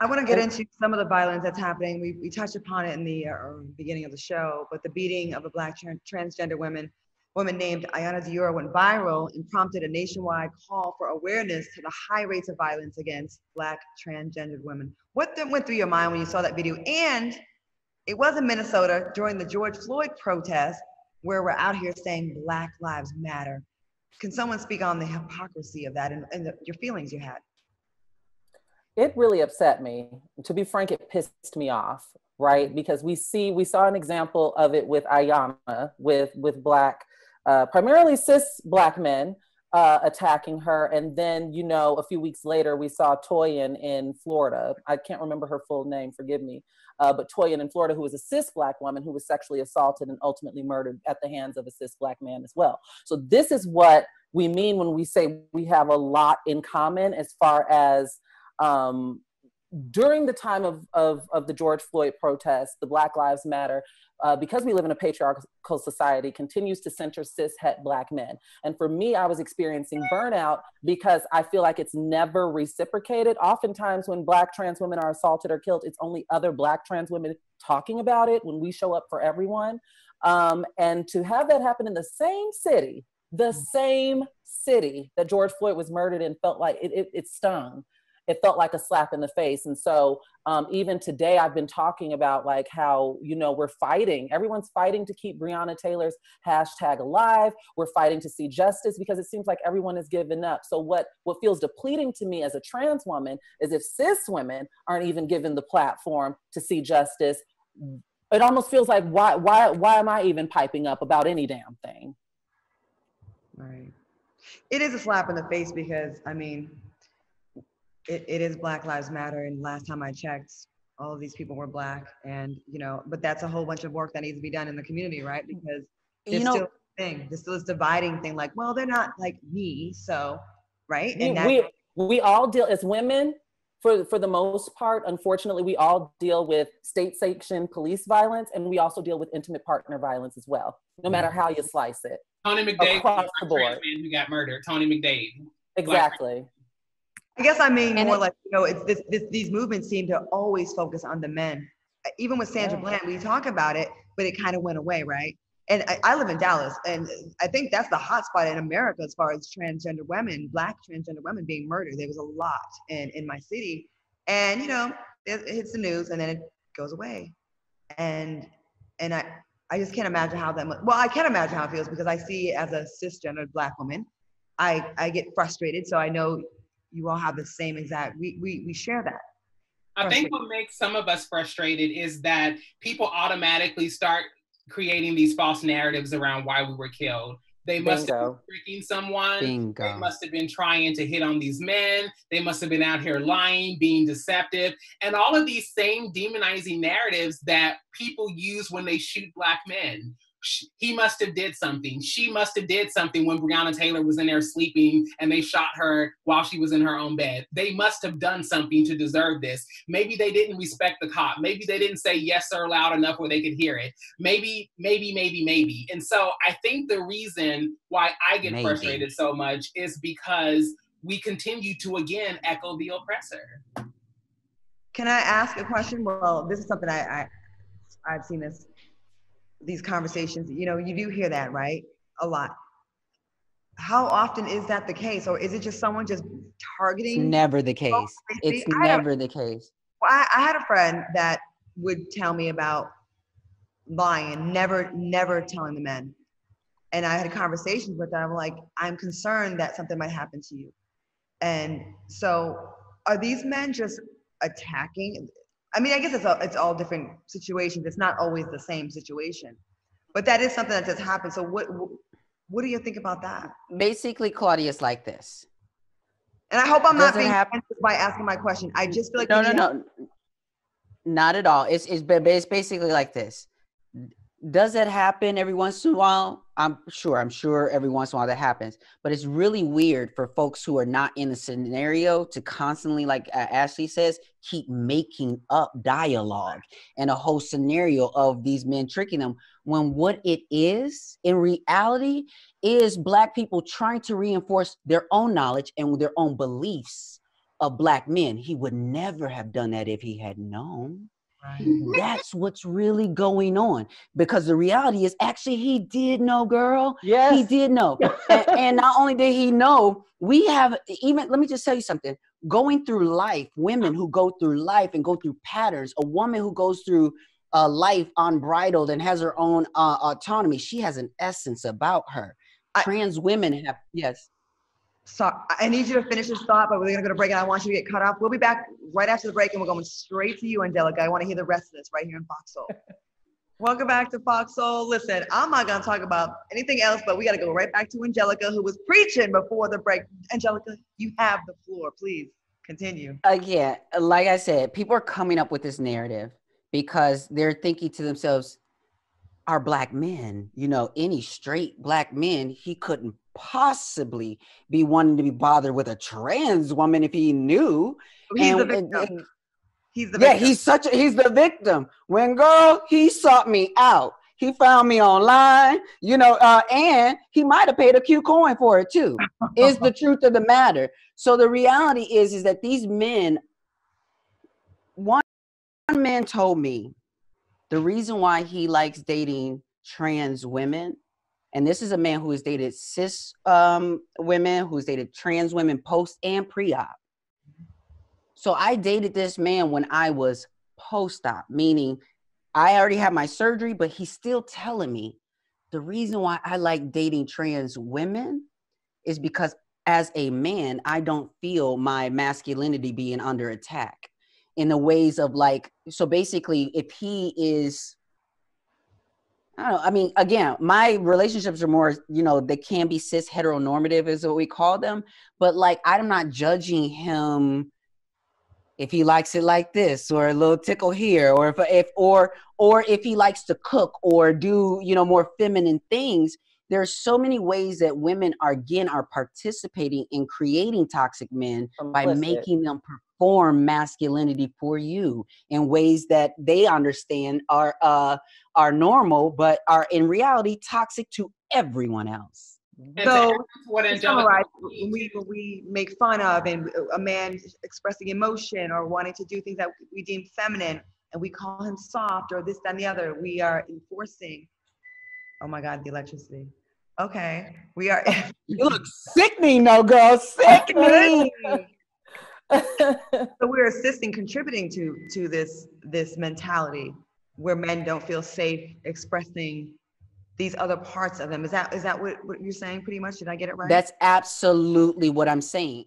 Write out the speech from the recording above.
I want to get into some of the violence that's happening. We touched upon it in the beginning of the show, but the beating of a Black transgender woman named Iyanna Dior went viral and prompted a nationwide call for awareness to the high rates of violence against Black transgendered women. What went through your mind when you saw that video? And it was in Minnesota during the George Floyd protest, where we're out here saying Black Lives Matter. Can someone speak on the hypocrisy of that and your feelings you had? It really upset me. To be frank, it pissed me off, right? Because we saw an example of it with Iyanna, with Black, primarily cis Black men attacking her. And then, you know, a few weeks later, we saw Toyin in Florida. I can't remember her full name, forgive me. But Toyin in Florida, who was a cis Black woman who was sexually assaulted and ultimately murdered at the hands of a cis Black man as well. So this is what we mean when we say we have a lot in common as far as during the time of the George Floyd protests, the Black Lives Matter, because we live in a patriarchal society, continues to center cis het Black men. And for me, I was experiencing burnout because I feel like it's never reciprocated. Oftentimes when Black trans women are assaulted or killed, it's only other Black trans women talking about it when we show up for everyone. And to have that happen in the same city that George Floyd was murdered in, felt like it stung. It felt like a slap in the face. And so even today, I've been talking about like how, you know, we're fighting. Everyone's fighting to keep Breonna Taylor's hashtag alive. We're fighting to see justice because it seems like everyone has given up. So what feels depleting to me as a trans woman is if cis women aren't even given the platform to see justice, it almost feels like, why am I even piping up about any damn thing? Right. It is a slap in the face because, I mean, it is Black Lives Matter, and last time I checked, all of these people were Black, and you know, but that's a whole bunch of work that needs to be done in the community, right? Because there's still this dividing thing, like, well, they're not like me, so right? And we all deal as women, for the most part. Unfortunately, we all deal with state-sanctioned police violence, and we also deal with intimate partner violence as well. No matter how you slice it. Tony McDade, across the board, man who got murdered. Tony McDade. Exactly. I guess I mean more like, you know, it's these movements seem to always focus on the men. Even with Sandra Bland, we talk about it, but it kind of went away, right? And I live in Dallas, and I think that's the hot spot in America as far as transgender women, Black transgender women being murdered. There was a lot in my city, and you know, it hits the news and then it goes away, and I just can't imagine how that. Well, I can't imagine how it feels because I see as a cisgendered Black woman, I get frustrated. So I know you all have the same exact. We share that. I think what makes some of us frustrated is that people automatically start creating these false narratives around why we were killed. They must have been tricking someone. Bingo. They must have been trying to hit on these men. They must have been out here lying, being deceptive, and all of these same demonizing narratives that people use when they shoot Black men. He must have did something. She must have did something when Breonna Taylor was in there sleeping and they shot her while she was in her own bed. They must have done something to deserve this. Maybe they didn't respect the cop. Maybe they didn't say yes sir loud enough where they could hear it. Maybe. And so I think the reason why I get frustrated so much is because we continue to, again, echo the oppressor. Can I ask a question? Well, this is something I've seen these conversations, you know, you do hear that, right? A lot. How often is that the case? Or is it just someone just targeting? It's never the case. It's never the case. Well, I had a friend that would tell me about lying, never telling the men. And I had conversations with them, like, I'm concerned that something might happen to you. And so are these men just attacking? I mean, I guess it's all different situations. It's not always the same situation, but that is something that just happened. So what do you think about that? Basically, Claudia's like this. And I hope I'm not being offensive by asking my question. I just feel like no, not at all. It's basically like this. Does it happen every once in a while? I'm sure every once in a while that happens, but it's really weird for folks who are not in the scenario to constantly, like ASHLEE says, keep making up dialogue and a whole scenario of these men tricking them, when what it is in reality is Black people trying to reinforce their own knowledge and their own beliefs of black men. He would never have done that if he had known. Right. That's what's really going on, because the reality is actually he did know, girl. Yes. He did know. And not only did he know, we have even, let me just tell you something, going through life, women who go through life and go through patterns, a woman who goes through life unbridled and has her own autonomy, she has an essence about her. Trans women have, yes. So I need you to finish this thought, but we're going to go to break and I want you to get cut off. We'll be back right after the break and we're going straight to you, Angelica. I want to hear the rest of this right here in FOXSOUL. Welcome back to FOXSOUL. Listen, I'm not going to talk about anything else, but we got to go right back to Angelica, who was preaching before the break. Angelica, you have the floor. Please continue. Again, like I said, people are coming up with this narrative because they're thinking to themselves, our black men, you know, any straight black men, he couldn't possibly be wanting to be bothered with a trans woman if he knew. He's the victim. He's the victim. Yeah, he's the victim. When, girl, he sought me out. He found me online, you know, and he might have paid a Q coin for it too, is the truth of the matter. So the reality is that these men, one man told me the reason why he likes dating trans women, and this is a man who has dated cis women, who's dated trans women post and pre-op. So I dated this man when I was post-op, meaning I already had my surgery, but he's still telling me the reason why I like dating trans women is because as a man, I don't feel my masculinity being under attack in the ways of like, so basically if he is, I don't know, I mean, again, my relationships are more, you know, they can be cis heteronormative is what we call them, but like, I'm not judging him if he likes it like this, or a little tickle here, or if he likes to cook or do, you know, more feminine things. There's so many ways that women are participating in creating toxic men by making them perform masculinity for you in ways that they understand are normal, but are in reality toxic to everyone else. So, to summarize, when we make fun of and a man expressing emotion or wanting to do things that we deem feminine, and we call him soft or this, that, and the other, we are enforcing. Oh my God, the electricity. Okay, we are. You look sickening, no girl, sickening. So we're assisting, contributing to this mentality where men don't feel safe expressing these other parts of them. Is that what you're saying pretty much? Did I get it right? That's absolutely what I'm saying.